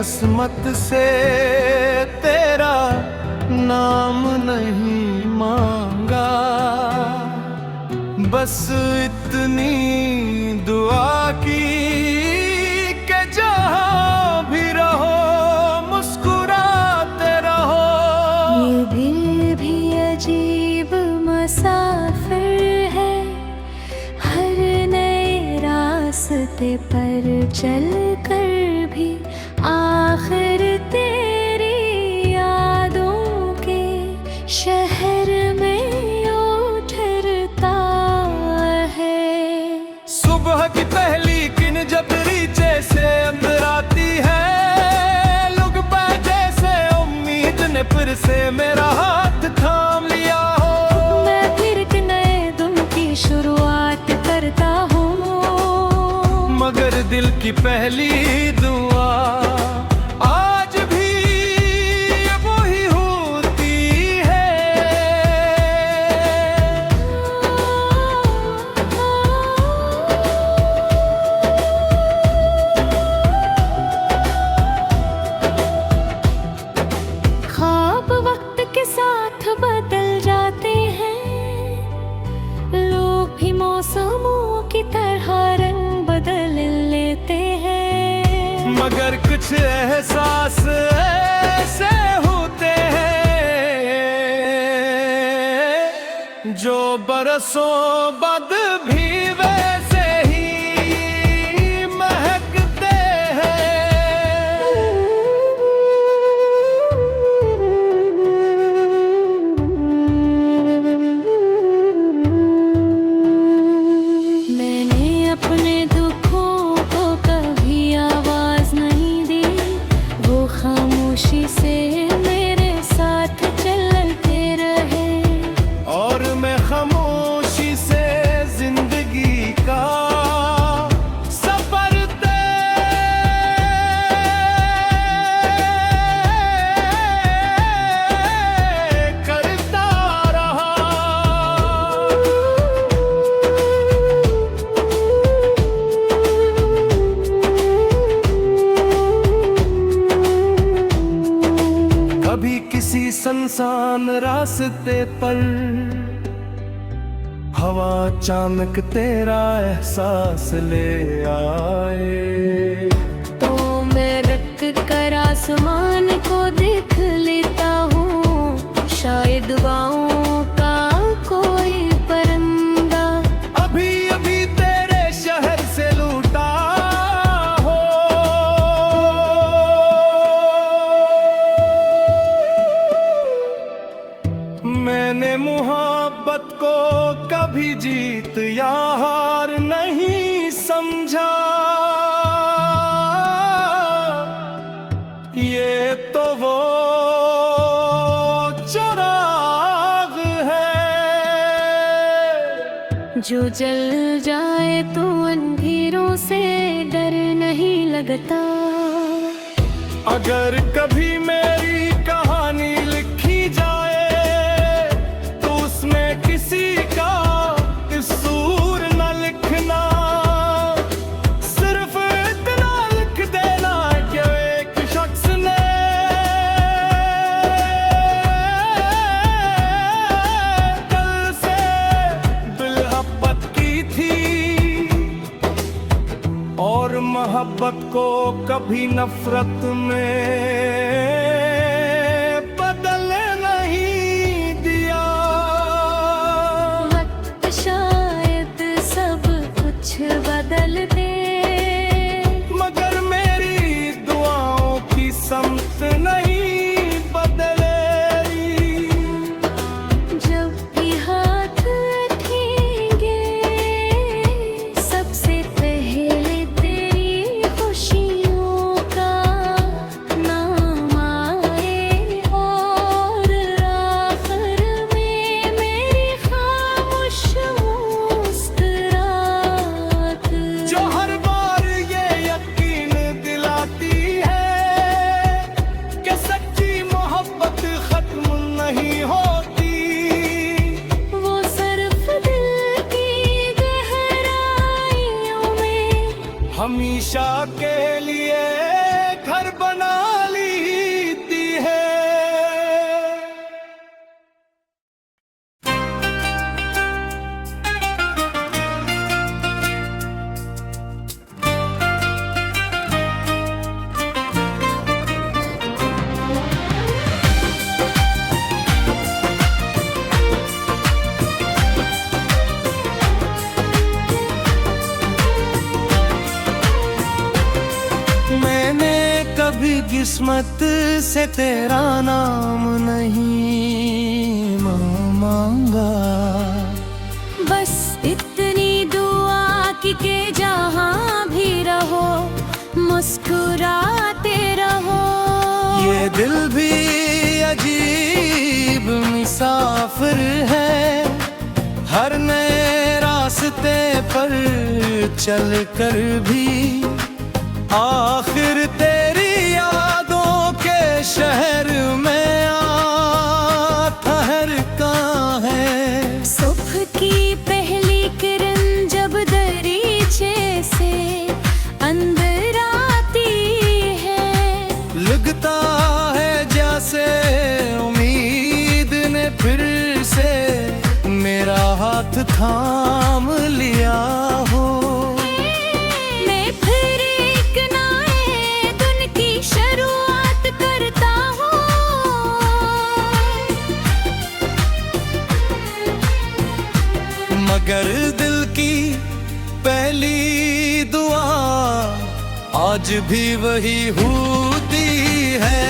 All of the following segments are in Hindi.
किस्मत से तेरा नाम नहीं मांगा, बस इतनी दुआ की कि जहाँ भी रहो मुस्कुराते रहो। ये दिल भी अजीब मुसाफिर है, हर नए रास्ते पर चल कर भी आखिर तेरी यादों के शहर में उठता है। सुबह की पहली किन जबरी जैसे अंदर आती है, लुक पे जैसे उम्मीद ने फिर से मेरा हाथ थाम लिया हो। मैं फिर एक नए दिन की शुरुआत करता हूँ, मगर दिल की पहली दुआ आज भी वही होती है। ख्वाब वक्त के साथ बदल जाते हैं, लोग भी मौसमों की तरह रंग बदल लेते हैं। मगर कुछ एहसास ऐसे होते हैं जो बरसों बाद भी वैसे ही महकते हैं। मैंने अपने दुखों को कभी आवाज नहीं दी, वो खामोशी से मेरे साथ चलते रहे। और मैं खामोशी से जिंदगी का सफर तय करता रहा। कभी किसी सुनसान रास्ते पर हवा अचानक तेरा एहसास ले आए, तो मैं रख कर आसमान को देख लेता हूँ, शायद दुआओं का कोई परिंदा अभी अभी तेरे शहर से लूटा हो। मैंने मोहब्बत को कभी जीत या हार नहीं समझा, ये तो वो चिराग है जो जल जाए तो अंधेरों से डर नहीं लगता। अगर कभी मेरी कहानी लिखी जाए तो उसमें किसी का कसूर न लिखना, सिर्फ इतना लिख देना कि एक शख्स ने दिल से मोहब्बत की थी और मोहब्बत को कभी नफरत में बदल नहीं दिया। वक्त शायद सब कुछ बदल दे, मगर मेरी दुआओं की समत नहीं बदलेगी। जब भी हाथ उठेंगे सबसे पहले तेरी खुशियों का नाम आए, और आखिर में मेरी खामोश मुस्कुराहट जो हर बार ये यकीन दिलाती है कि सच्ची मोहब्बत खत्म नहीं होती। वो सिर्फ दिल की गहराइयों में हमेशा के लिए घर बना किस्मत से तेरा नाम नहीं मांगा। बस इतनी दुआ कि जहाँ भी रहो मुस्कुराते रहो। ये दिल भी अजीब मुसाफिर है, हर नए रास्ते पर चल कर भी आखिर तेरी यादों के शहर में ठहरता है। सुबह की पहली किरण जब दरीचे से अंदर आती है, लगता है जैसे उम्मीद ने फिर से मेरा हाथ थाम लिया हो। मैं फिर एक नए दिन की शुरुआत करता हूँ। मगर दिल की पहली दुआ आज भी वही होती है।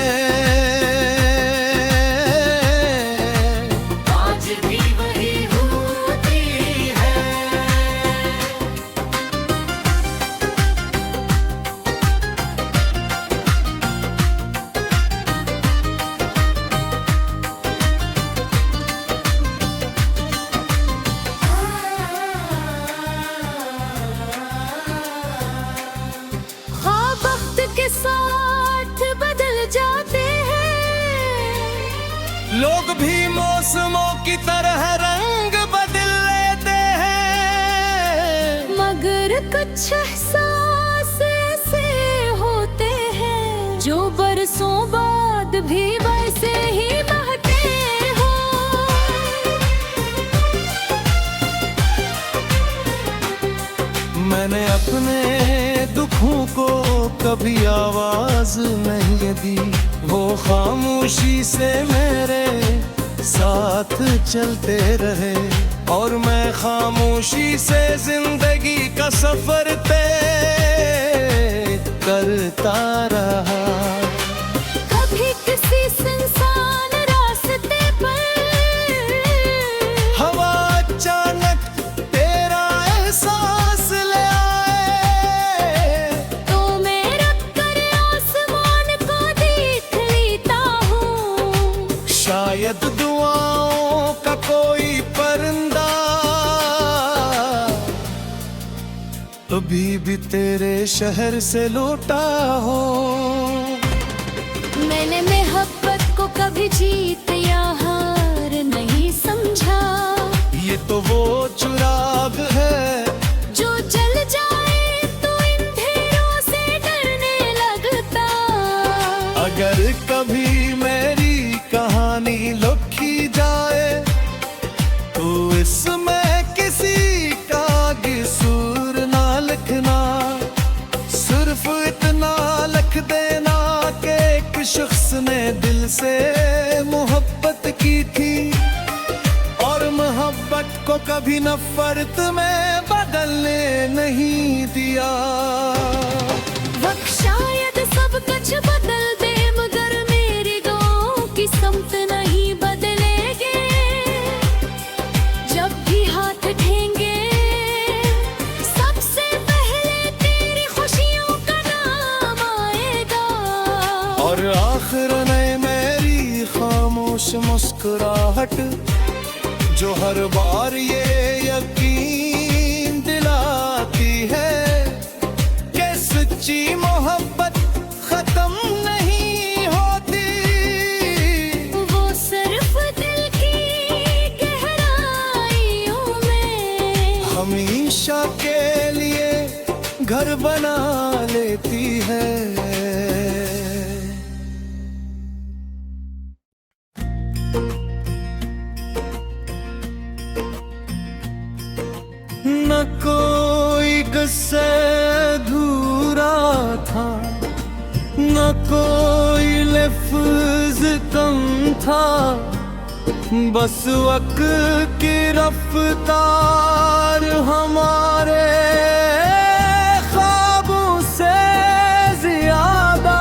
आज भी वही होती है। हाँ, वक्त के साथ बदल जाते हैं, लोग भी मौसमों की तरह रंग बदल लेते हैं। मगर कुछ एहसास ऐसे होते हैं जो बरसों बाद भी वैसे ही बहते हो। मैंने अपने दुखों को कभी आवाज नहीं दी, वो खामोशी से मेरे साथ चलते रहे और मैं खामोशी से जिंदगी का सफर तय करता रहा। कभी किसी सुनसान रास्ते पर हवा अचानक तेरा एहसास ले आए, तो मैं रख कर आसमान को देख लेता हूँ। शायद दुआओं का कोई परिंदा अभी भी तेरे शहर से लौटा हो। मैंने मोहब्बत को कभी जीत या हार नहीं समझा। ये तो वो चुराग है जो जल जाए तो इन अंधेरों से डरने लगता। अगर कभी मेरी कहानी लिखी जाए तो इसमें किसी का कसूर ना लिखना, सिर्फ इतना लिख देना कि एक शख्स ने दिल से मोहब्बत की थी और मोहब्बत को कभी नफरत में बदलने नहीं दिया। वक्त शायद सब कुछ बदल दे मगर मेरी दुआओं की समत नहीं बदलेगी। जब भी हाथ उठेंगे सबसे पहले तेरी खुशियों का नाम आएगा। और आखिर में मेरी खामोश मुस्कुराहट जो हर बार ये यकीन दिलाती है कि सच्ची मोहब्बत खत्म नहीं होती। वो सिर्फ दिल की गहराइयों में हमेशा के लिए घर बना लेती है। न कोई किस्सा अधूरा था, न कोई लफ्ज कम था, बस वक्त की रफ्तार हमारे ख्वाबों से ज्यादा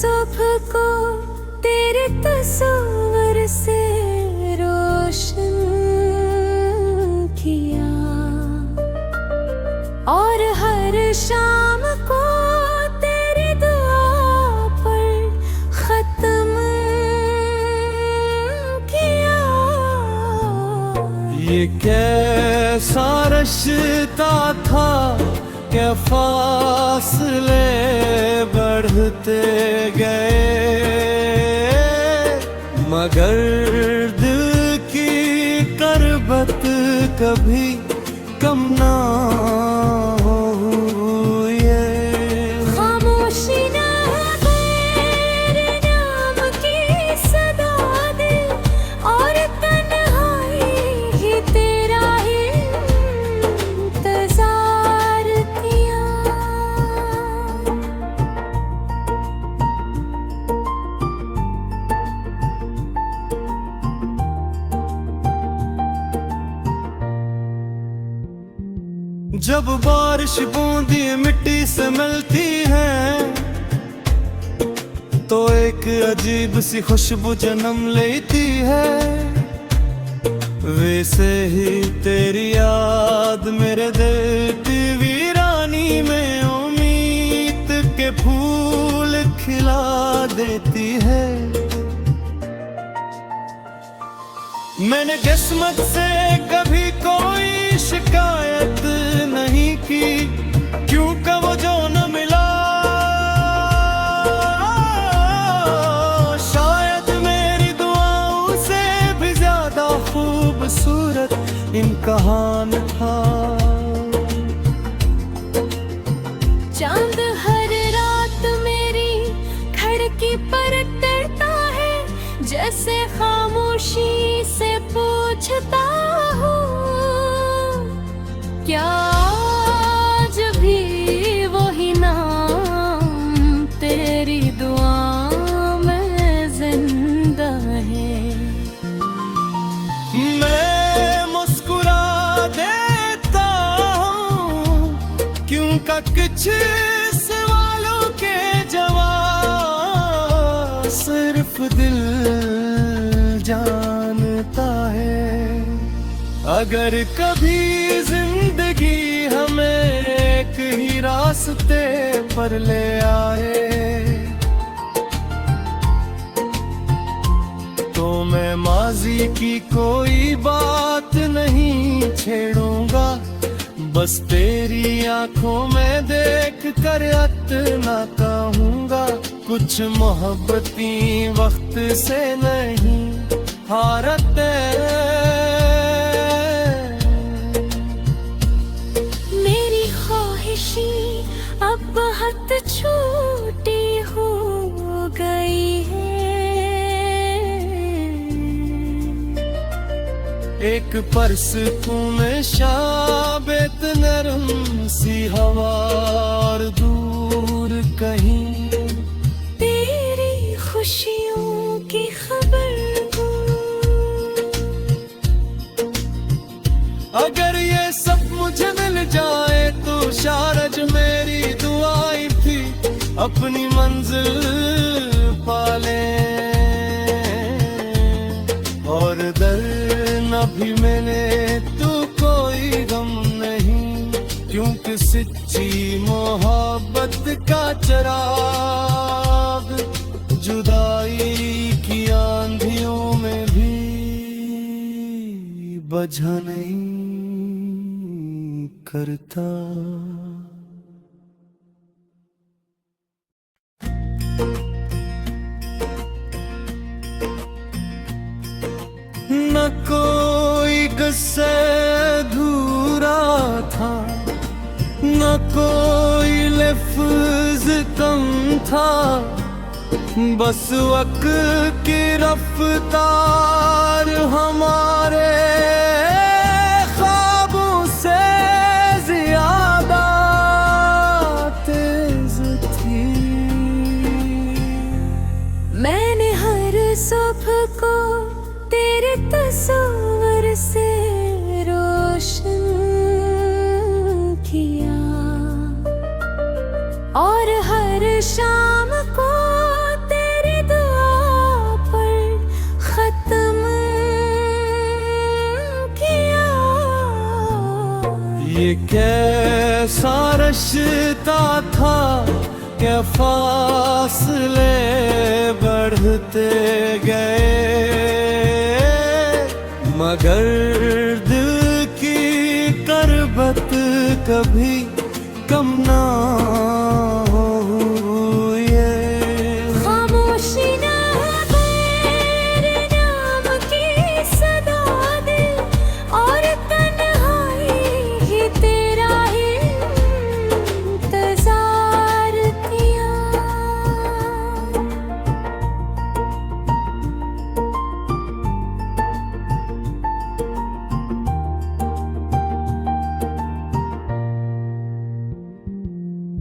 सुबह को तेरे तस्वीर से रोशन किया, और हर शाम को तेरी दुआ पर खत्म किया। ये कैसा रिश्ता था, क्या फासले बढ़ते गए, मगर दिल की करबत कभी कम ना हुई। खामोशी न तेरे नाम की सदा दे, और तन्हाई ही तेरा इंतजार किया। जब बारिश बूंदी मिट्टी से मिलती है, तो एक अजीब सी खुशबू जन्म लेती है। वैसे ही तेरी याद मेरे दिल की वीरानी में उम्मीद के फूल खिला देती है। मैंने किस्मत से कभी कोई शिकायत नहीं की, क्योंकि वो जो न मिला शायद मेरी दुआओं से भी ज्यादा खूबसूरत इम्तिहान था। चांद हर रात मेरी खिड़की पर डरता है, जैसे खामोशी से पूछता हूँ, क्या आज भी वही नाम तेरी दुआ में जिंदा है। मैं मुस्कुरा देता हूँ, क्योंकि कुछ सवालों के जवाब सिर्फ दिल जानता है। अगर कभी जिंदगी हमें एक ही रास्ते पर ले आए, तो मैं माजी की कोई बात नहीं छेड़ूंगा, बस तेरी आंखों में देख कर इतना कहूंगा, कुछ मोहब्बती वक्त से नहीं हारते। मेरी ख्वाहिशें अब बहुत छोटी हो गई है, एक परसकूं में शाबेत नरम सी हवा, और दूर कहीं तेरी खुशियों की खबर हो। अगर ये सब मुझे मिल जाए तो शारज मेरी दुआएं भी अपनी मंजिल पाले, और दर न भी मिले तो कोई गम नहीं, क्योंकि सच्ची मोहब्बत का चिराग जुदाई की आंधियों में भी बुझा नहीं करता। न कोई किस्सा अधूरा था, न कोई लफ्ज कम था, बस वक्त की रफ्तार हमारे ख्वाबों से ज्यादा तेज थी। मैंने हर सुबह को तेरे तस्वीर से रोशन किया, और हर शाम को समझता था कि फासले बढ़ते गए, मगर दिल की करबत कभी कम ना हुई। खामोशी ना तेरे नाम की सदा दे, और तन्हाई ही तेरा इंतजार किया।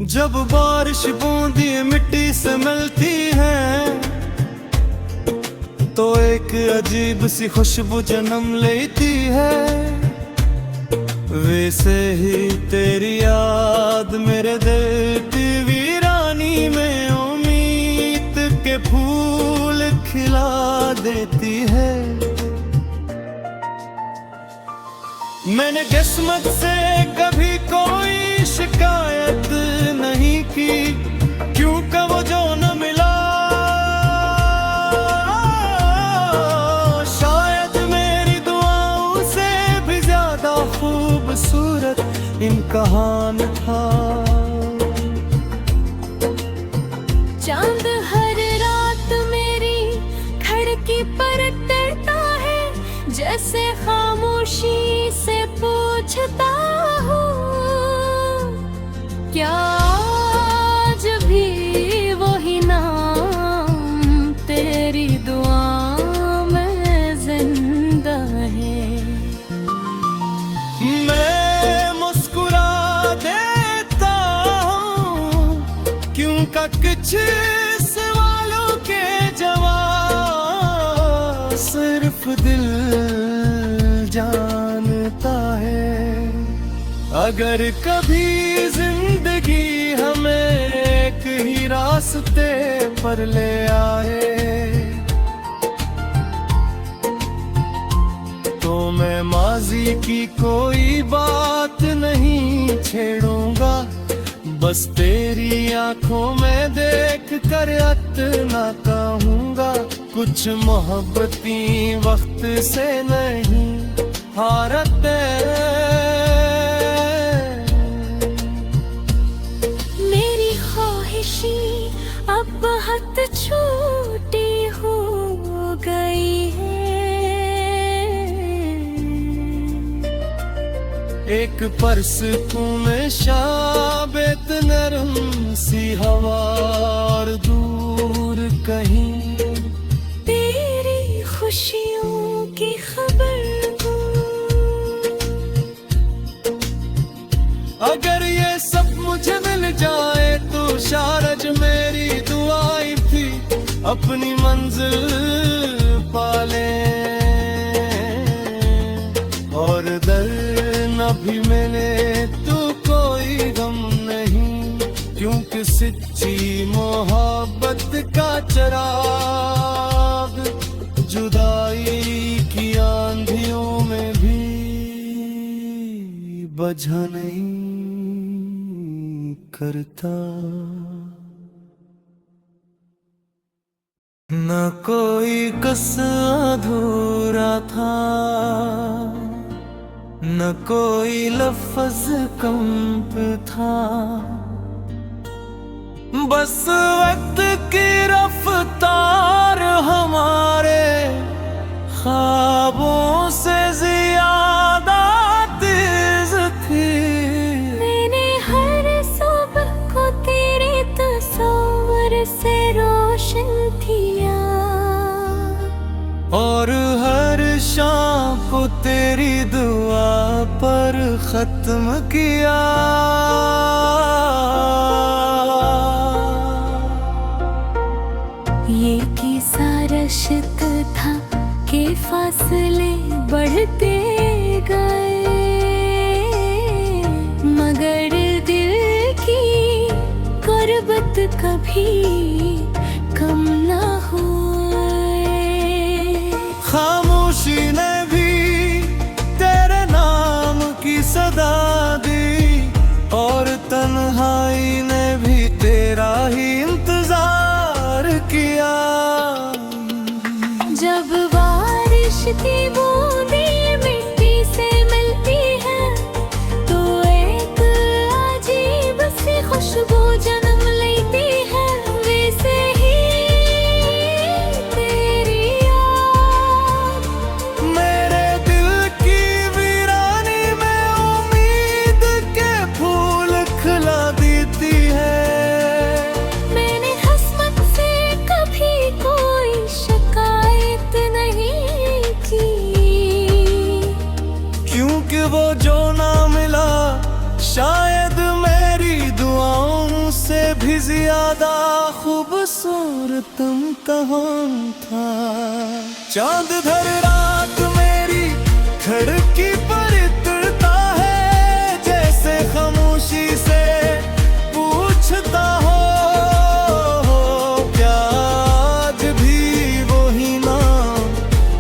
जब बारिश बूंदी मिट्टी से मिलती है तो एक अजीब सी खुशबू जन्म लेती है। वैसे ही तेरी याद मेरे दिल की वीरानी में उम्मीद के फूल खिला देती है। मैंने किस्मत से कभी कोई शिकायत नहीं की, क्योंकि वो जो न मिला शायद मेरी दुआओं से भी ज्यादा खूबसूरत इम्तिहान था। चांद हर रात मेरी खिड़की पर डरता है, जैसे खामोशी से पूछता हूँ, क्या आज भी वही नाम तेरी दुआ में जिंदा है। मैं मुस्कुरा देता हूँ क्योंकि कुछ सवालों के जवाब सिर्फ दिल जानता है। अगर कभी जिंदगी हमें एक ही रास्ते पर ले आए तो मैं माजी की कोई बात नहीं छेड़ूंगा, बस तेरी आंखों में देख कर इतना कहूंगा, कुछ मोहब्बती वक्त से नहीं हारते। मेरी ख्वाहिशी अब बहुत छोटी हो गई है। एक परसकूं में शाबेत नरम सी हवा और दूर कहीं तेरी खुशियों की खबर हो। अगर ये सब मुझे मिल जाए तो शारज मेरी दुआई थी अपनी मंजिल पाले, और दर न भी मिले तो कोई गम नहीं, क्योंकि सच्ची मोहब्बत का चिराग जुदाई की आंधियों में भी बुझा नहीं करता। न कोई किस्सा अधूरा था, न कोई लफ्ज कम पे था, बस वक्त की रफ्तार हमारे ख्वाबों से ज्यादा तेज थी। मैंने हर सुबह को तेरे तस्वीर से रोशन किया, और हर शाम को तेरी दुआ पर खत्म किया। ये किस्सा रश्क था कि फासले बढ़ते गए, मगर दिल की गुर्बत कभी कम ना हुए। खामोशी ने भी तेरे नाम की सदा दी, और तन बारिश की बूंदी मिट्टी से मिलती है तो एक अजीब सी खुशबू जन्म लेती है। वैसे ही तेरी याद मेरे दिल की वीरानी में उम्मीद के फूल खिला देती है। मैंने किस्मत से कभी कोई शिकायत नहीं की, क्योंकि वो जो ना मिला शायद मेरी दुआओं से भी ज्यादा खूबसूरत कहाँ था। चांद धर रात मेरी खिड़की पर इतरता है जैसे खामोशी से पूछता हो क्या आज भी वही नाम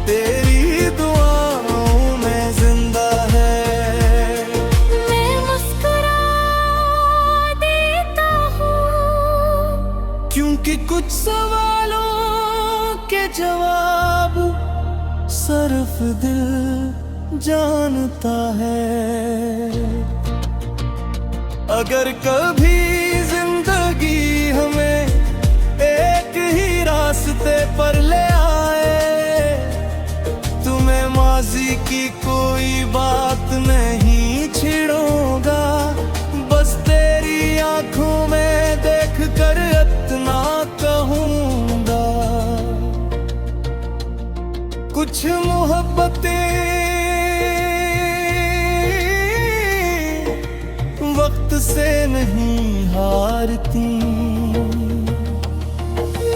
तेरी दुआओं में जिंदा है। मैं मुस्कुरा देता हूँ क्योंकि कुछ सवालों के जवाब सिर्फ दिल जानता है। अगर कभी जिंदगी हमें एक ही रास्ते पर ले आए, तुम्हें माजी की कोई बात नहीं छिड़ूंगा, बस तेरी आंखों में देख कर इतना कहूंगा। कुछ मोहब्बतें वक्त से नहीं हारती।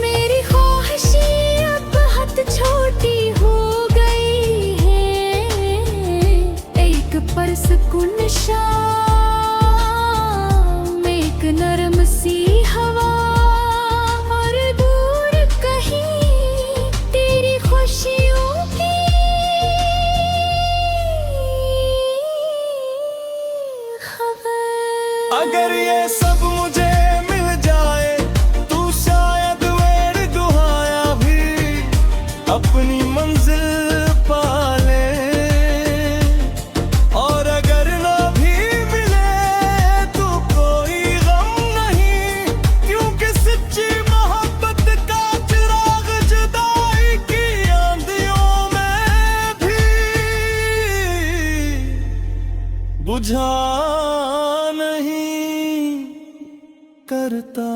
मेरी ख्वाहिशें अब बहुत छोटी हो गई हैं। एक परसुकून शाम, एक नरम सी हवा और दूर कहीं तेरी खुशियों की खबर। अगर ये सब मुझे मिल जाए तू शायद मेरी दुआया भी अपनी मंजिल पा ले। और अगर ना भी मिले तो कोई गम नहीं, क्योंकि सच्ची मोहब्बत का चिराग जुदाई की आंधियों में भी बुझा नहीं करता।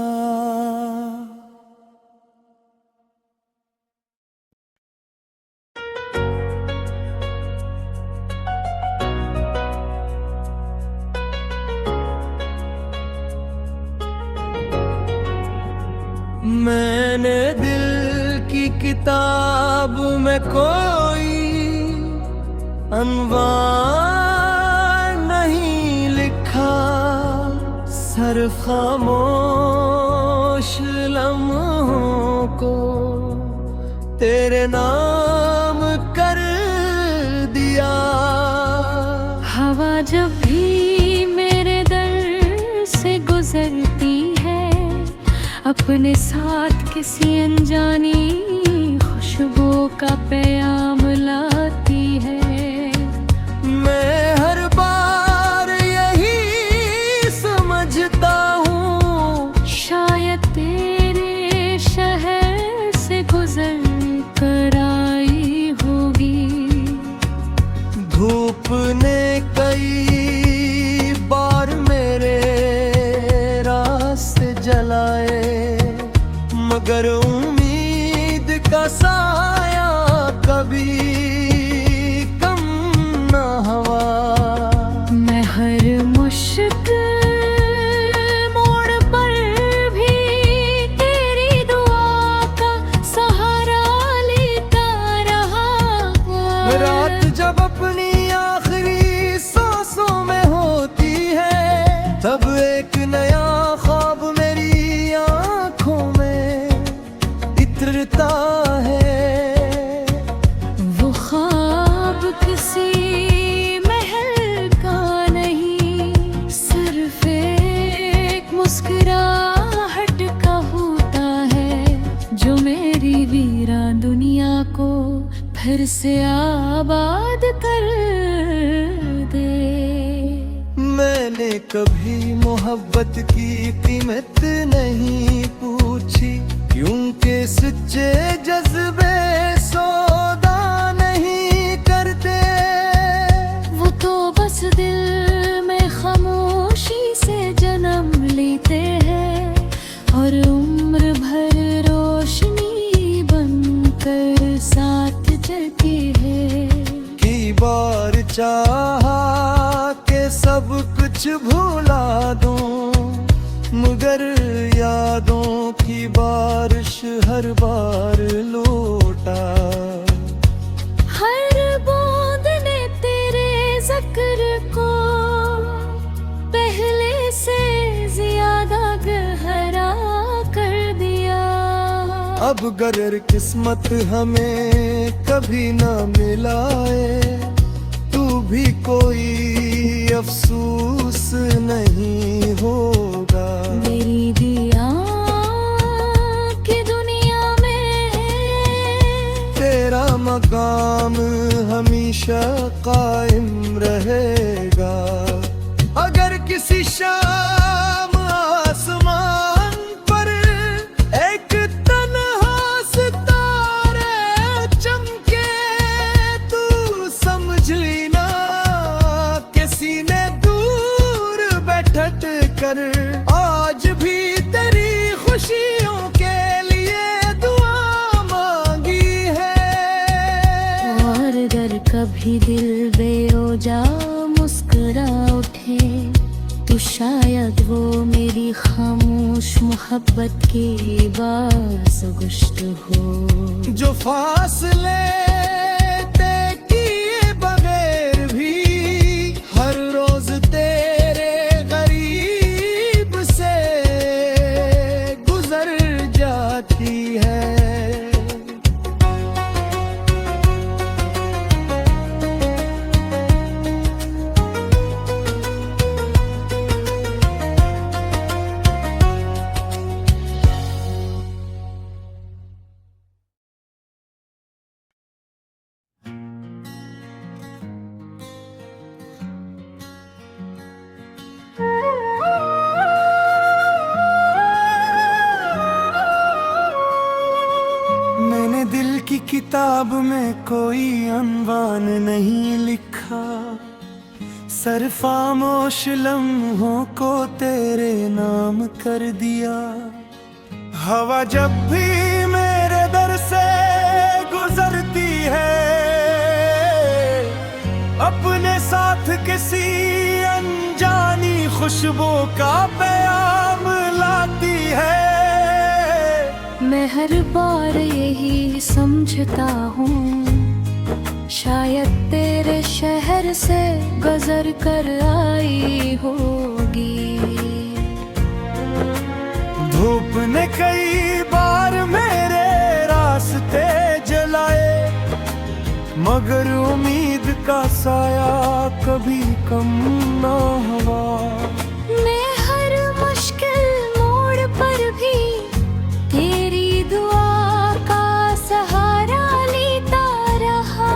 मैंने दिल की किताब में कोई अनवार नहीं लिखा, सिर्फ खामोश लम्हों को तेरे नाम कर दिया। हवा जब भी मेरे दर से गुजरती है अपने साथ किसी अनजानी खुशबू का पैगाम लाती है। मैं हर बार यही समझता हूँ शायद तेरे शहर से गुजर कर आई होगी। धूप ने कई बार मेरे रास्ते जलाए, मगर उम्मीद का साया कभी कम न हुआ। मैं हर मुश्किल मोड़ पर भी तेरी दुआ का सहारा लेता रहा। रात जब अपनी आखिरी सांसों में होती है तब एक नया ख्वाब मेरी आंखों में इतरता है। वो ख्वाब किसी महल का नहीं, सिर्फ एक मुस्कुराहट का होता है जो मेरी वीरान दुनिया को फिर से आबाद कर दे। मैंने कभी मोहब्बत की कीमत नहीं पूछी, क्योंकि सच्चे जज्बे सौदा नहीं करते। वो तो बस दिल में खामोशी से जन्म लेते हैं और उम्र भर रोशनी बनकर साथ चलती है। कई बार चाहा के सब कुछ भुला दूं, मगर यादों की बारिश हर बार लौटा। हर बूंद ने तेरे जिक्र को पहले से ज्यादा गहरा कर दिया। अब अगर किस्मत हमें कभी ना मिलाए, तू भी कोई अफसोस नहीं होगा। मेरी दिया की दुनिया में तेरा मकाम हमेशा कायम रहेगा। अगर किसी शाम आसमान पर एक तन्हा सितारे चमके, तू समझ लेना किसी ने दूर बैठट कर आज भी तेरी खुशियों के लिए दुआ मांगी है। और अगर कभी दिल बेओजा मुस्कुरा उठे, तो शायद वो मेरी खामोश मोहब्बत की बाज़गुश्त हो। जो फासले तय किए बगैर भी हर रोज तेरे गरीब से गुजर जाती है। मैंने दिल की किताब में कोई अनवान नहीं लिखा, सिर्फ खामोश लम्हों को तेरे नाम कर दिया। हवा जब भी मेरे दर से गुजरती है, अपने साथ किसी अनजानी खुशबू का पैगाम लाती है। मैं हर बार यही समझता हूँ, शायद तेरे शहर से गुजर कर आई होगी। धूप ने कई बार मेरे रास्ते जलाए, मगर उम्मीद का साया कभी कम ना हुआ। मैं हर मुश्किल मोड़ पर भी तेरी दुआ का सहारा लेता रहा।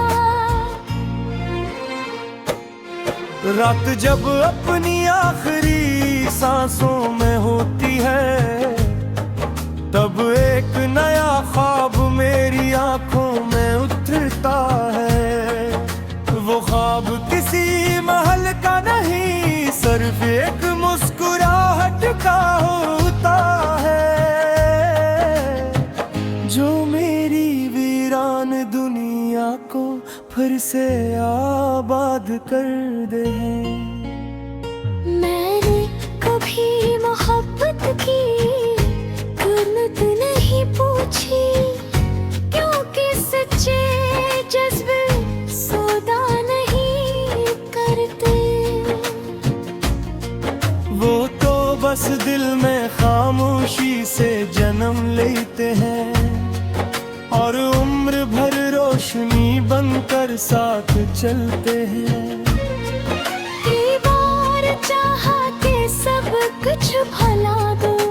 रात जब अपनी आखिरी सांसों में होती है, तब एक नया ख्वाब मेरी आंखों में उतरता है। वो ख्वाब किसी महल का नहीं, सिर्फ एक मुस्कुराहट का होता है, जो मेरी वीरान दुनिया को फिर से आबाद कर दे। मैंने कभी मोहब्बत की कीमत नहीं पूछी, क्योंकि सच्चे जज्बे सौदा नहीं करते। वो तो बस दिल में खामोशी से जन्म लेते हैं और उम्र भर रोशनी बनकर साथ चलते हैं। कई बार चाहा के सब कुछ भुला दूं,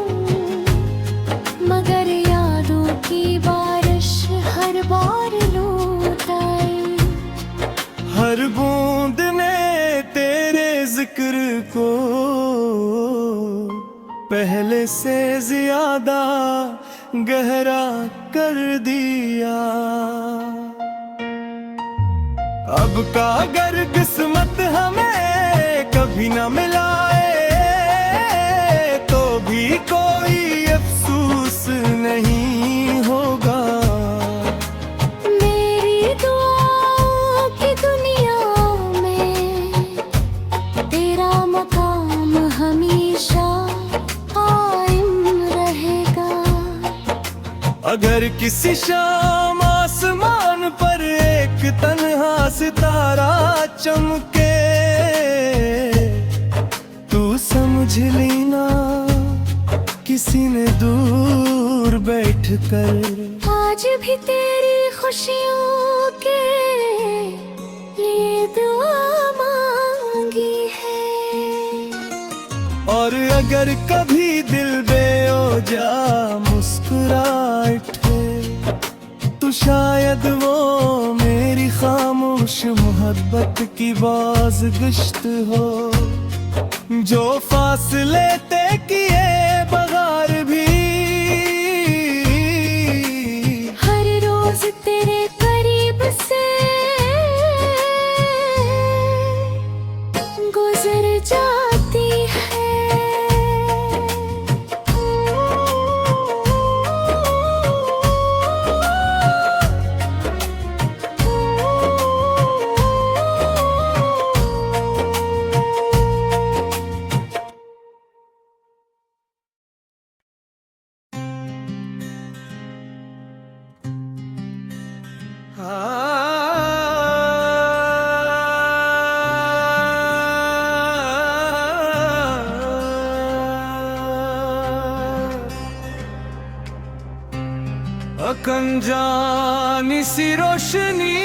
मगर यादों की बारिश हर बार लौट आए। हर बूंद ने तेरे जिक्र को पहले से ज्यादा गहरा कर दिया। अब का अगर किस्मत हमें कभी न मिलाए तो भी कोई अफसोस नहीं होगा। मेरी दुआओं की दुनिया में तेरा मकाम हमेशा कायम रहेगा। अगर किसी शाम आसमान पर एक तन्हा सितारा चमके तू समझ लेना किसी ने दूर बैठकर आज भी तेरी खुशियों के लिए दुआ मांगी है। और अगर कभी दिल बेओजा मुस्कुरा उठे तो शायद वो मेरी खामोश मोहब्बत की बाज़गश्त हो, जो फासले तय किए बगैर भी हर रोज तेरे करीब से गुजर जाती है। अनजानी सी रोशनी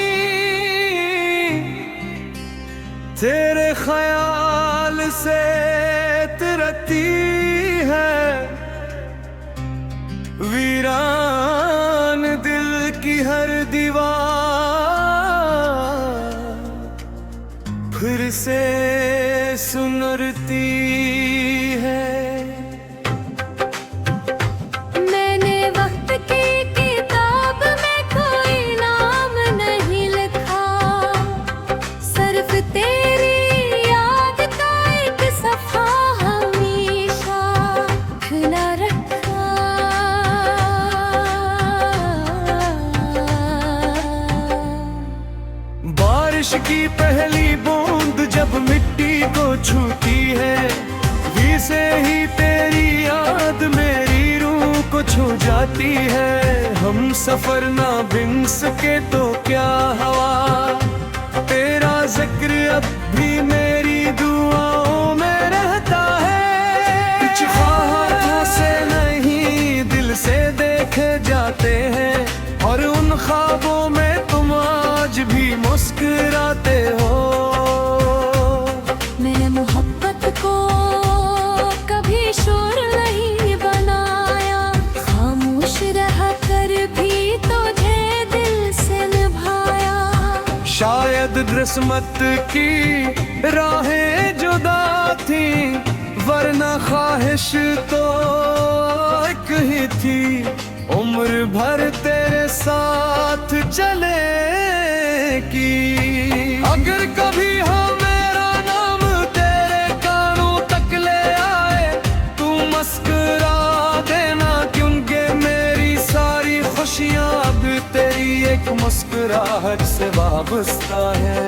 तेरे ख्याल से तिरती है, वीरान दिल की हर दीवार फिर से सुनरती है। मैंने वक्त की किताब में कोई नाम नहीं लिखा, सिर्फ तेरी याद का एक सफा हमेशा खुला रखा। बारिश की पहली बूंद जब मिट्टी को छूती है, से ही तेरी याद मेरी रूह को छू जाती है। हम सफर ना बिन सके तो क्या हवा, तेरा जिक्र अब भी मेरी दुआओं में रहता है। कुछ ख्वाबों से नहीं दिल से देखे जाते हैं, और उन ख्वाबों में तुम आज भी मुस्कुराते हो। मैंने मोहब्बत को कभी शोर नहीं बनाया, खामोश रह कर भी तुझे दिल से निभाया। शायद किस्मत की राहें जुदा थी, वरना ख्वाहिश तो एक ही थी। उम्र भर तेरे साथ चलेगी। अगर कभी हाँ मेरा नाम तेरे कानों तक ले आए, तू मुस्कुरा देना, क्योंकि मेरी सारी खुशियाँ अब तेरी एक मुस्कुराहट से वाबस्ता है।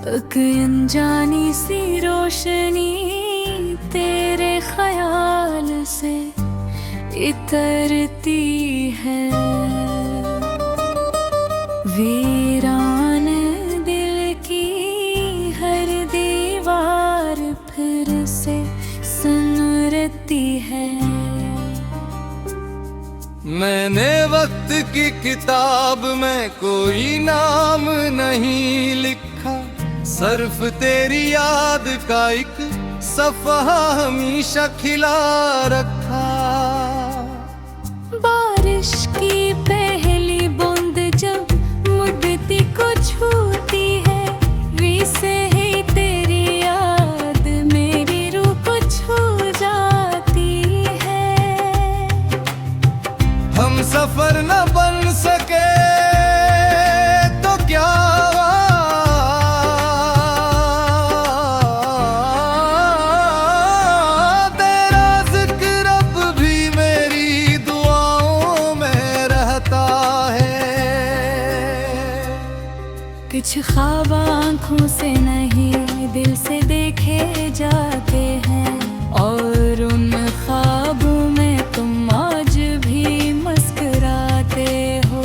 एक अनजानी सी रोशनी तेरे ख्याल से इतरती है, वीरान दिल की हर दीवार फिर से किस्मत की किताब में कोई नाम नहीं लिखा, सिर्फ तेरी याद का एक सफ़ा हमेशा खिला रखा। बारिश की पहली बूंद जब मुझती को छूती है, वैसे ही तेरी याद मेरी रूह को छू जाती है। हम सफर न बन सके तो क्या हुआ, तेरा जिक्र अब भी मेरी दुआओं में रहता है। कुछ ख्वाब आँखों से नहीं दिल से देखे जाते हैं, और उन ख्वाबों में तुम आज भी मुस्कुराते हो।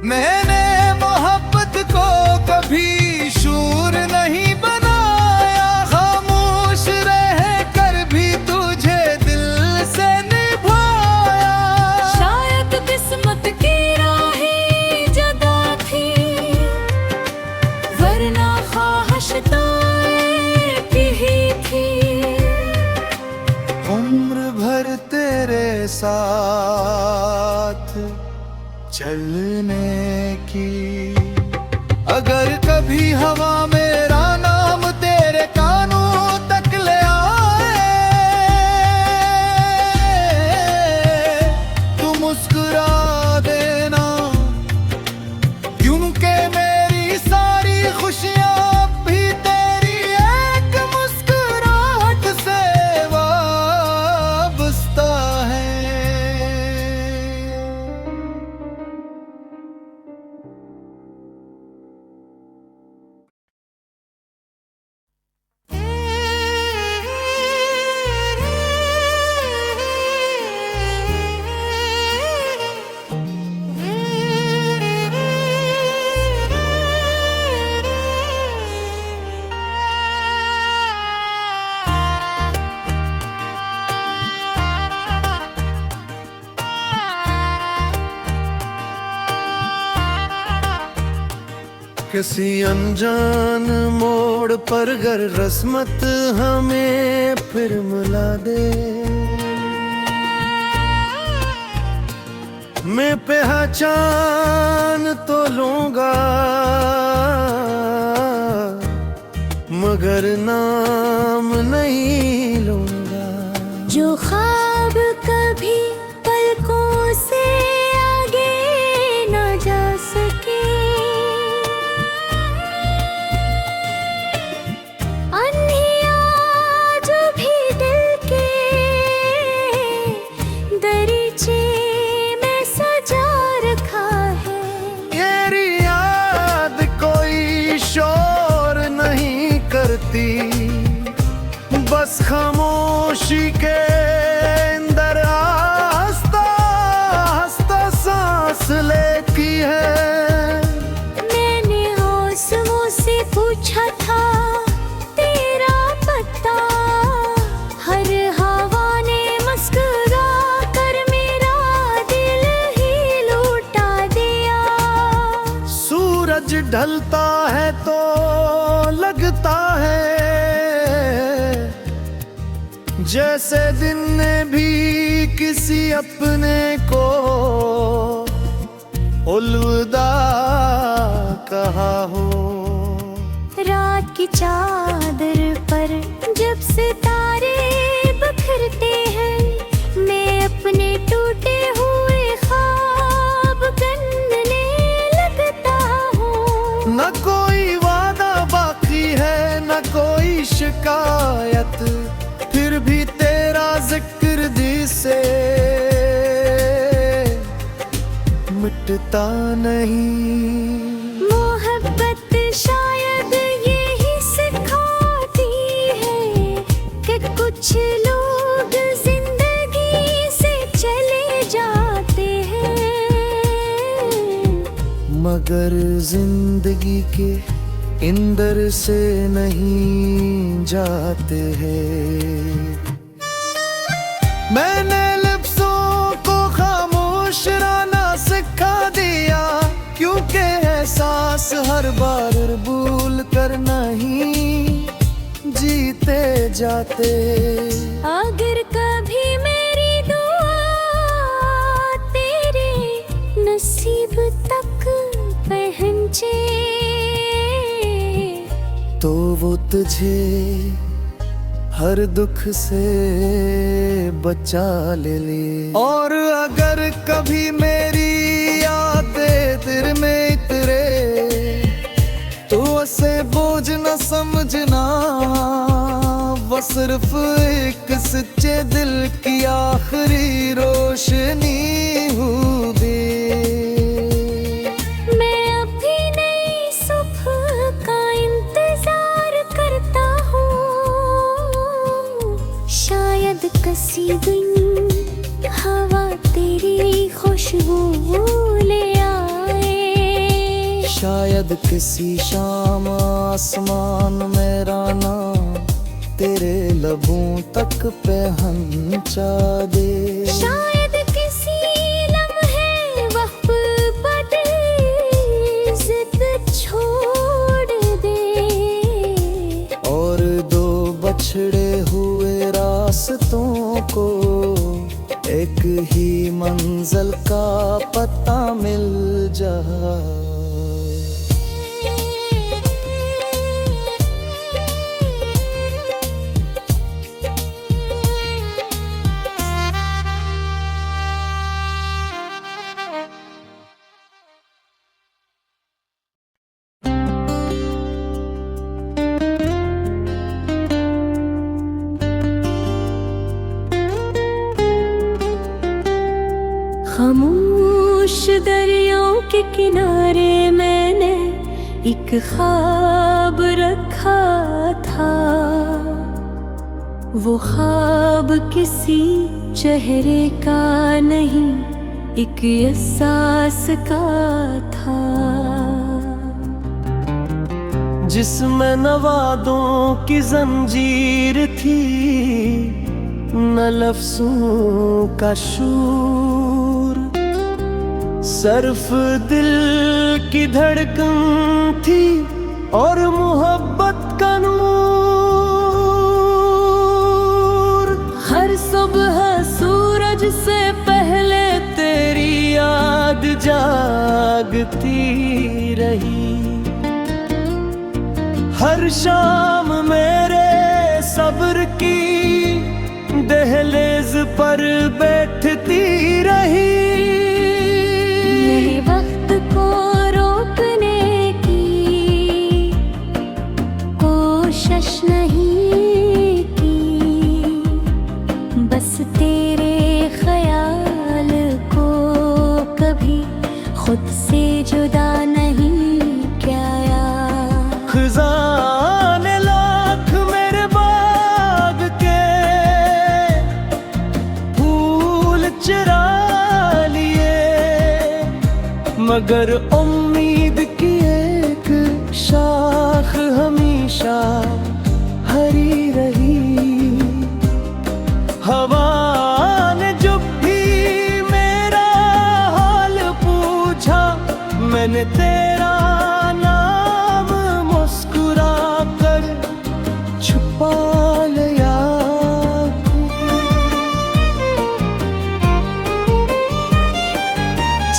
मैंने मोहब्बत को कभी शूर नहीं बनाया, खामोश रह कर भी तुझे दिल से निभाया। शायद किस्मत की राहें जुदा थी, वरना ख्वाहिश तो एक ही थी। उम्र भर तेरे साथ चलने की, अगर कभी हवा मेरा नाम तेरे कानों तक ले आए, तू मुस्कुरा देना, क्योंकि मेरी सारी खुशियाँ अब भी तेरी एक मुस्कुराहट से वाबस्ता है। किसी अनजान मोड़ पर गर रस्मत हमें फिर मिला दे, मैं पहचान तो लूंगा मगर नाम नहीं लूंगा। जो ख्वाब कभी पलकों से आगे न जा सके, अंधिया जो भी दिल के दरीचे में सजा रखा है। तेरी याद कोई शोर नहीं करती, बस खामोशी के अंदर हंसता हंसता सांस लेती है। मैंने मौसमों से पूछा था तेरा पता, हर हवा ने मुस्कुरा कर मेरा दिल ही लौटा दिया। सूरज ढलता है तो लगता है जैसे दिन ने भी किसी अपने को अलविदा कहा हो। रात की चादर पर जब सितारे बिखरते हैं, मैं अपने टूटे हुए ख्वाब गनने लगता हूँ। न कोई वादा बाकी है न कोई शिकायत, फिर भी तेरा जिक्र दिल से मिटता नहीं। मोहब्बत शायद यही सिखाती है कि कुछ लोग जिंदगी से चले जाते हैं, मगर जिंदगी के इंदर से नहीं जाते हैं। मैंने लिप्सों को एहसास हर बार भूल कर नहीं जीते जाते। अगर कभी मेरी दुआ तेरे नसीब तक पहुंचे तो वो तुझे हर दुख से बचा ले। और अगर कभी मेरी यादें दिल में इतरे तो उसे बोझ न समझना, वो सिर्फ एक सच्चे दिल की आखिरी रोशनी होगी। मैं अभी नई सुबह का इंतजार करता हूँ, शायद किसी दिन हवा तेरी खुशबू ले आए। शायद किसी शाम आसमान मेरा नाम तेरे लबों तक पहुंचा दे। शायद किसी लम्हे वक्त बदल जिद छोड़ दे। और दो बछड़े हुए रास्तों को एक ही मंजिल का पता मिल जाए। खामोश दरियाओं के किनारे मैंने एक ख्वाब रखा था, वो ख्वाब किसी चेहरे का नहीं एक एहसास का था, जिसमें न वादों की जंजीर थी न लफ्जों का शूर, सिर्फ दिल की धड़कन थी और मोहब्बत का नूर। हर सुबह सूरज से पहले तेरी याद जागती रही, हर शाम मेरे सब्र की दहलीज पर बैठती रही। मेरे वक्त को रोकने की कोशिश नहीं की, बस तेरे ख्याल को कभी खुद से जुदा नहीं किया। खजाने लाख मेरे बाग के फूल चुरा लिए, मगर उम्मीद की एक शाख हमेशा हरी रही। हवा ने जब भी मेरा हाल पूछा, मैंने तेरा नाम मुस्कुरा कर छुपा लिया।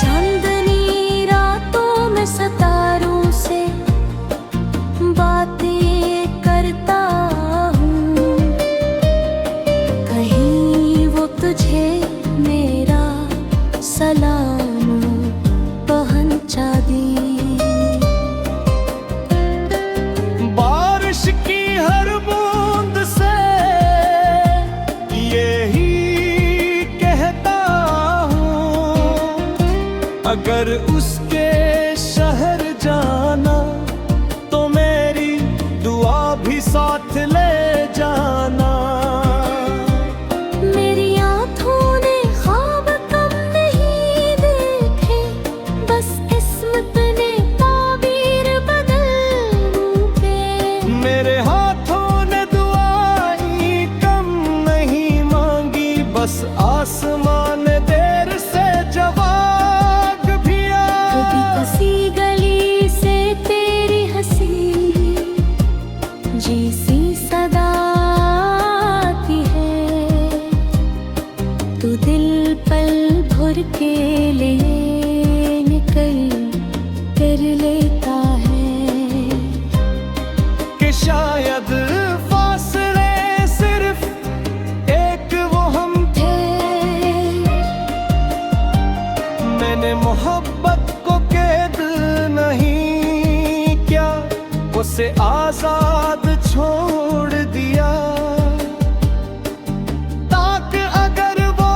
चांदनी रातों में सितारों से बातें करता हूँ, कहीं वो तुझे मेरा सलाम पहुँचा दी। बारिश की हर बूंद से यही कहता हूँ, अगर उसके शहर जाना तो मेरी दुआ भी साथ ले जाना। मेरी आँखों ने ख्वाब कम नहीं देखे, बस किस्मत ने ताबीर बदल पे। मेरे हाथों ने दुआएं कम नहीं मांगी, बस आसमान देर से जवाब भी आ उसे आजाद छोड़ दिया, ताकि अगर वो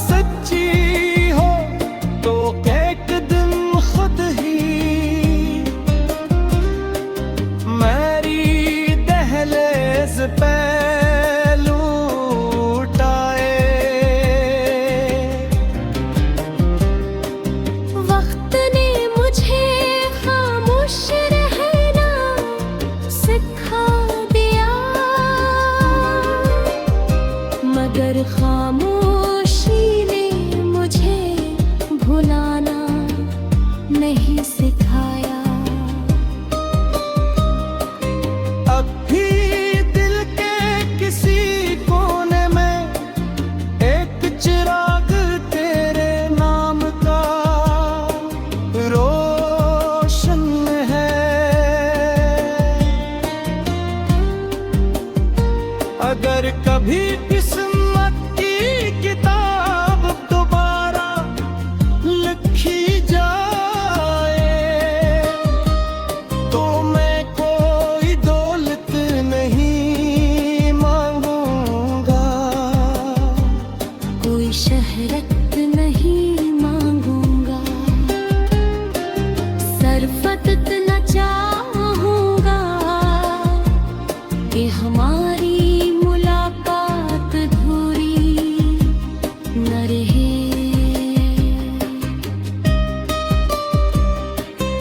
सच्ची हो तो एक दिन खुद ही मेरी दहलीज पे लूट आए। वक्त ने मुझे खामोश रहना सिखा दिया, मगर खामोशी ने मुझे भुलाना नहीं सिखाया। अब भी दिल के किसी कोने में एक चिराग तेरे नाम का रोशन है। अगर कभी किस्मत की किताब दोबारा लिखी जाए तो मैं कोई दौलत नहीं मांगूंगा, कोई शहरत नहीं मांगूंगा, सरफत न चाहूंगा कि हमारी मुलाकात अधूरी न रहे।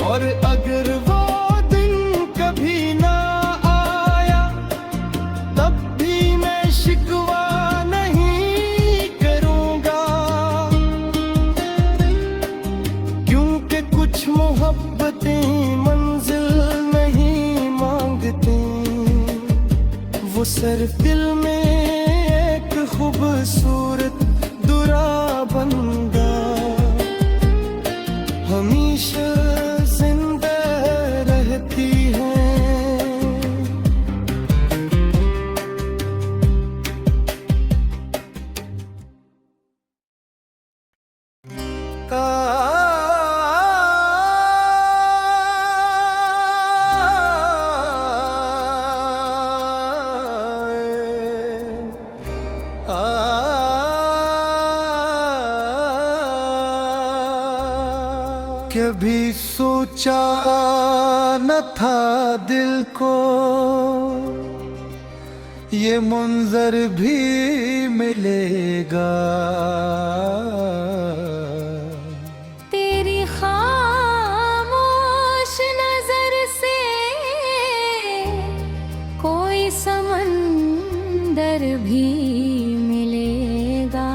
और अगर वो दिन कभी ना आया तब भी मैं शिकवा नहीं करूंगा, क्योंकि कुछ मोहब्बतें मंजिल नहीं मांगती, वो सिर्फ दिल में एक खूबसूरत दुरा बंदा हमेशा जिंदा रहती है। कभी सोचा न था दिल को ये मंजर भी मिलेगा, तेरी खामोश नजर से कोई समंदर भी मिलेगा।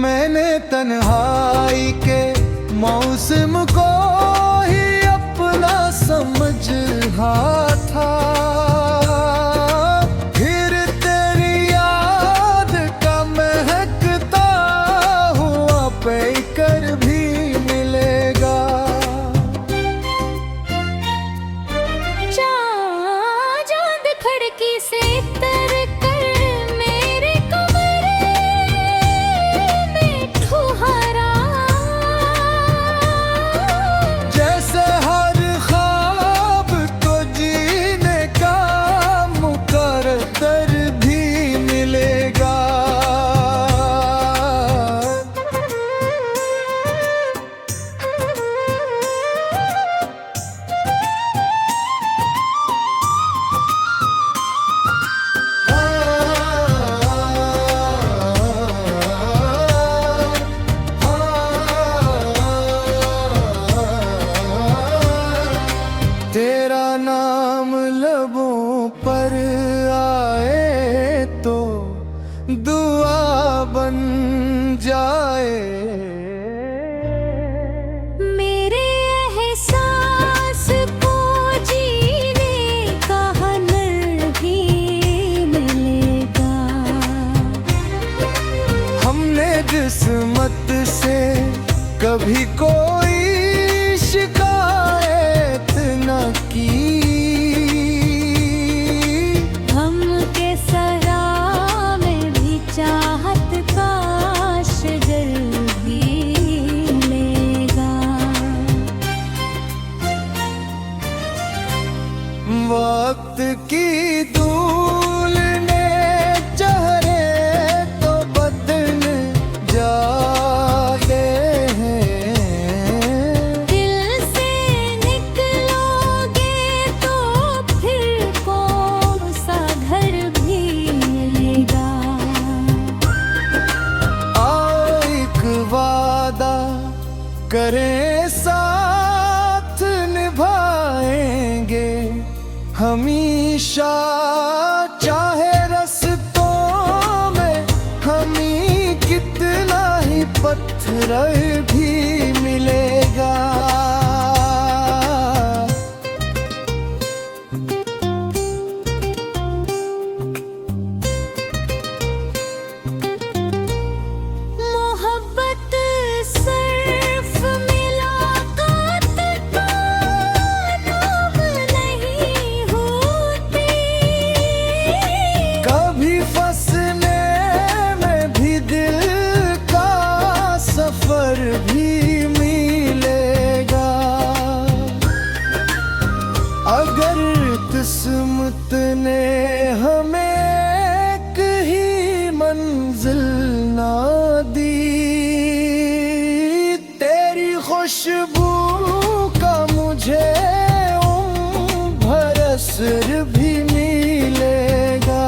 मैंने तन्हाई के मौसम को ही अपना समझा था, फिर तेरी याद का महकता हुआ पीकर भी मिलेगा। चांद खिड़की से तर कर मेरे कमरे में ठुहरा, जैसे हर ख्वाब को जीने का मुकद्दर भी मिलेगा। तेरा नाम लबों पर आए तो दुआ बन जाए। मेरे एहसास को जीने का हुनर भी मिलेगा। हमने किस्मत से कभी कोई शिकायत न की, हम के सरा में भी करें साथ निभाएंगे हमेशा, चाहे रस्तों में हमें कितना ही पत्थर भी मिलेगा। भी मिलेगा अगर किस्मत ने हमें एक ही मंजिल ना दी। तेरी खुशबू का मुझे भर असर भी मिलेगा।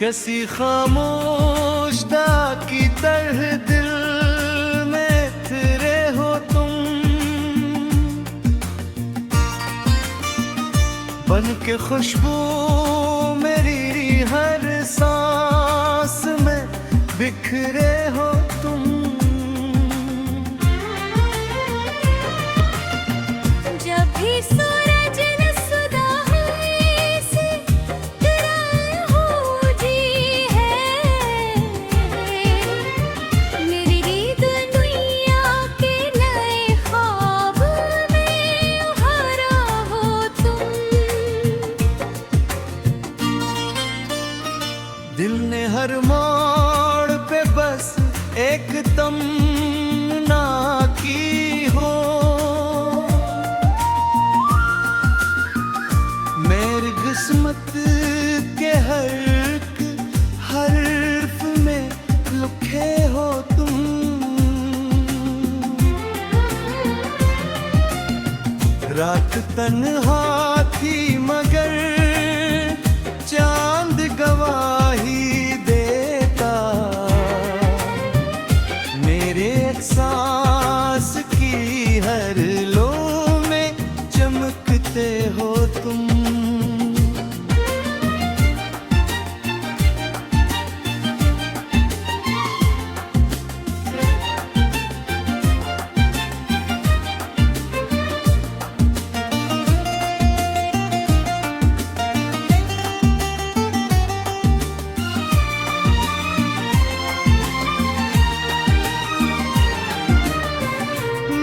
किसी खामोश दाग की तरह दिल में थिरे हो तुम, बन के खुशबू मेरी हर सांस में बिखरे हो तुम। जब भी सूरज ने सुधा से तेरा हो जी है, मेरी दुनिया के नए ख्वाब में उभरा हो तुम। दिल ने हर मोड़ पे बस एक तमन्ना की हो, मेरी किस्मत के हर्फ में लिखे हो तुम। रात तन्हा थी मगर चांद गवाही देता, मेरे एहसास की हर लो में चमकते हो तुम।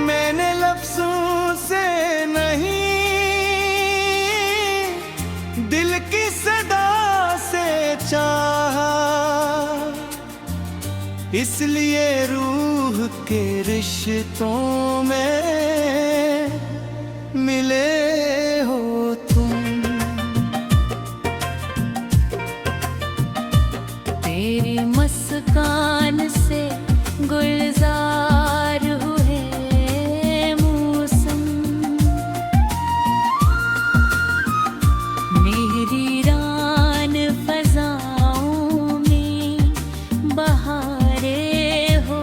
मैंने लफ्ज़ों से नहीं दिल की सदा से चाहा, इसलिए रूह के रिश्तों में मिले हो तुम। तेरी मुस्कान से गुलजार हुए मौसम, मेरी रान फज़ाओं में बहारे हो।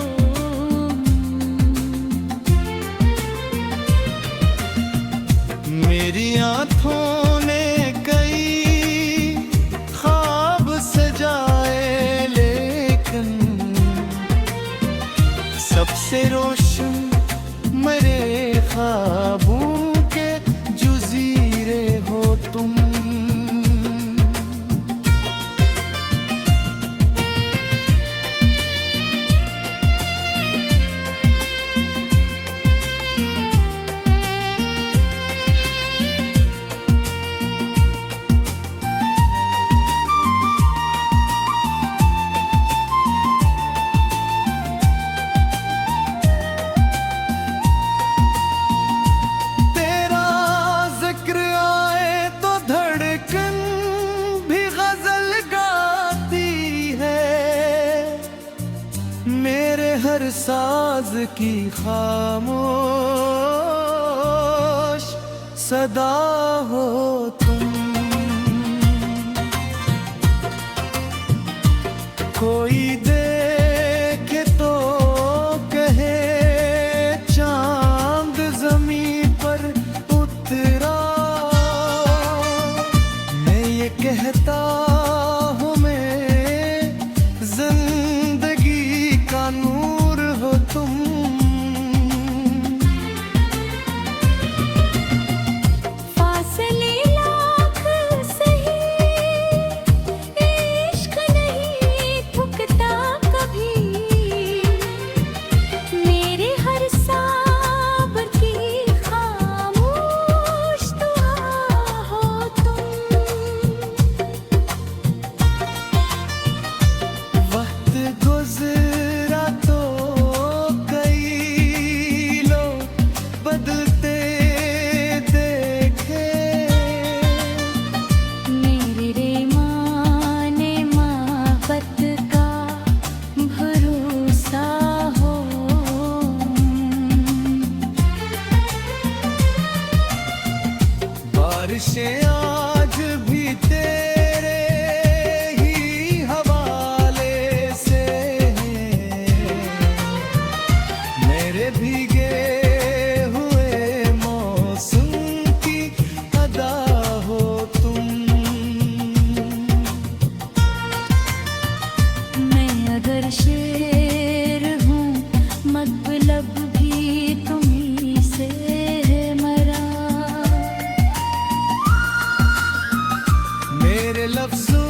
साज की खामोश सदा हो तुम। कोई देखे तो कहे चांद ज़मीं पर उतरा, मैं ये कहता हूँ मैं जिंदगी का नूर हो तुम। फासले लाख सही, इश्क नहीं थकता कभी, मेरे हर साबर की खामोश दुआ हो तुम। वक्त गुजरा तो कई लोग बदलते देखे, मेरे रेमाने मोहब्बत का भरोसा हो। बारिशें आज भी तेरे ही हवाले से हैं, मेरे भीगे हुए मौसम की अदा हो तुम। मैं अगर शेर हूँ मतलब भी तुम्हीं से मरा, मेरे लफ्जों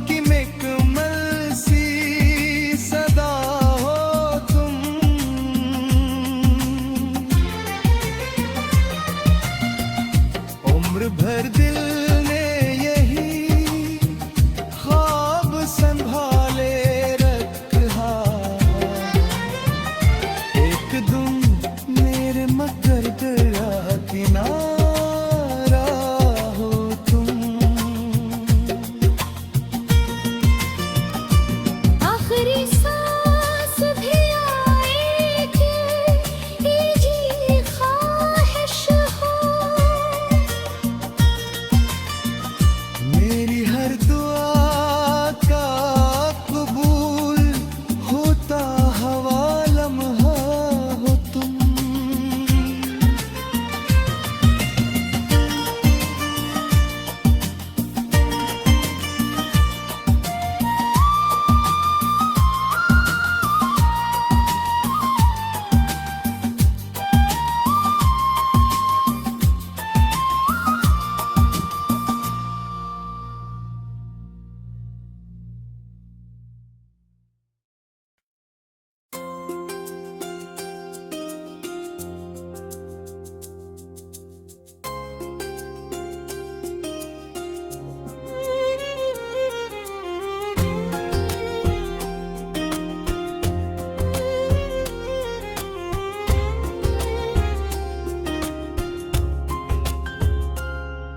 की मुकम्मल सी सदा हो तुम। उम्र भर दिल ने यही ख्वाब संभाले रखा, एक दुम मेरे मगर दरिया किनारा हो तुम। आखिरी सांस भी आएगी, ये जी ख्वाहिश हो। मेरी हर दुआ का कबूल होता हवा लम्हा हो तुम।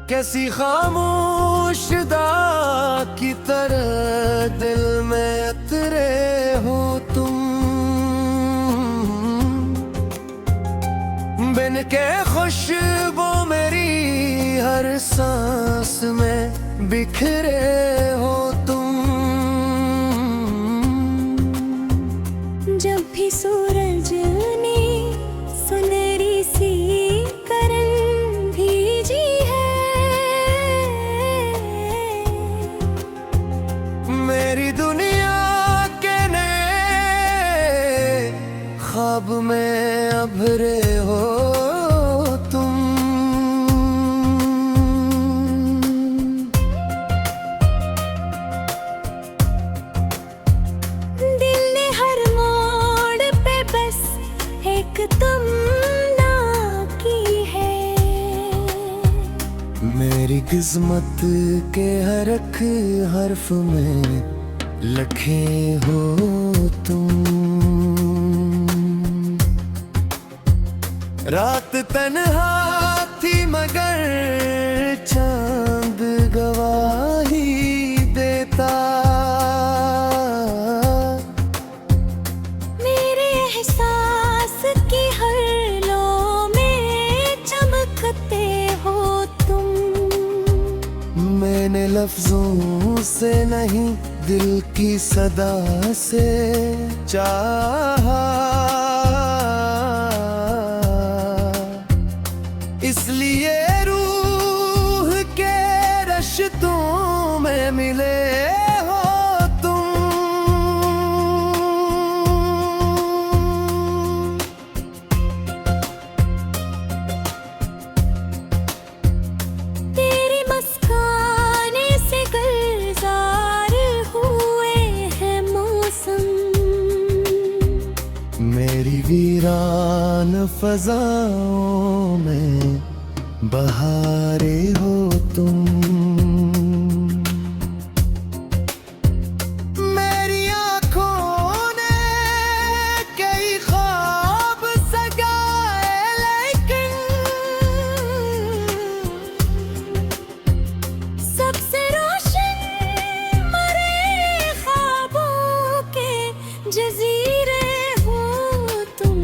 कैसी खामोशदा की तरह दिल में उतरे हो तुम, बिन के खुशबू मेरी हर सांस में बिखरे हो तुम। जब भी सूरज ने सुनहरी सी करन भेजी है, मेरी दुनिया के नए ख्वाब में अभरे हो तुम। दिल ने हर मोड़ पे बस एक तुम ना की है, मेरी किस्मत के हर एक हर्फ में लिखे हो तुम। रात तन्हा थी मगर चांद गवाही देता, मेरे मैंने लफ्जों से नहीं दिल की सदा से चाहा, इसलिए रूह के रिश्तों में मिले हो तुम। तेरी मुस्काने से गुलजार हुए हैं मौसम, मेरी वीरान फजाओं में बहारे हो तुम। मेरी आँखों ने कई ख्वाब सजाए, लेकिन सबसे रोशन मरे ख्वाबों के जजीरे हो तुम।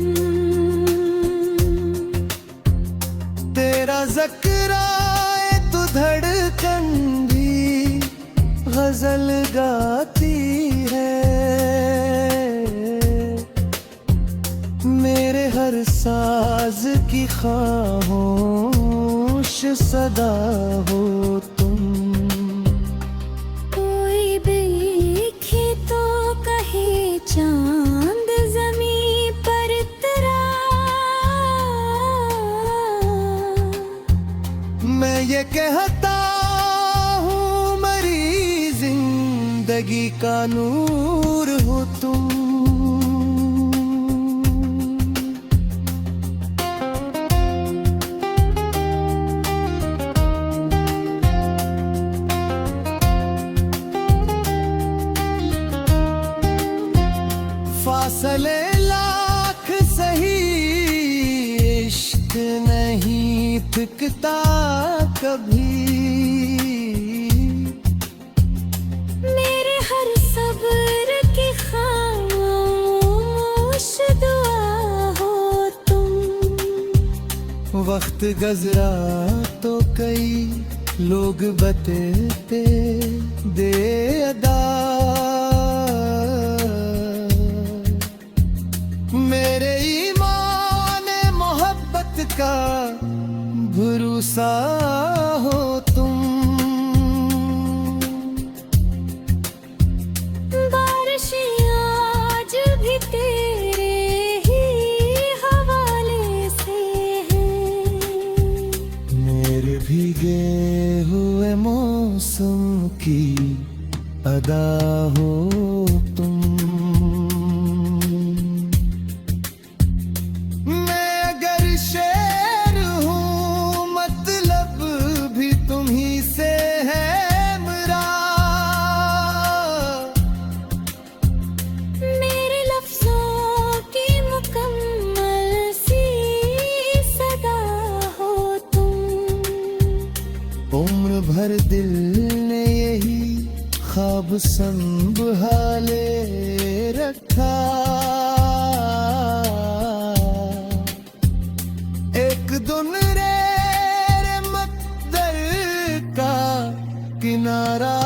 तेरा ज़कराए तो धड़कन भी गजल गाती है, मेरे हर साज की खामोश सदा हो तुम। कोई देखे तो कहे चांद ज़मीं पर तेरा, मैं ये कहता हूँ मरी जिंदगी का नूर हो तुम। फासले लाख सही, इश्क नहीं थकता कभी। मेरे हर सब्र की खामोश दुआ हो तुम। वक्त गुज़रा तो कई लोग बतते दे अदा, मेरे ईमान मोहब्बत का भरोसा हो तुम। बारिशें आज भी तेरे ही हवाले से हैं, मेरे भीगे हुए मौसम की अदा हो तुम। मैं अगर शेर हूँ मतलब भी तुम्ही से है मेरा, मेरे लफ्जों की मुकम्मल सी सदा हो तुम। उम्र भर दिल ने यही ख्वाब संभाले रखा, एक दिन रे मकदर का किनारा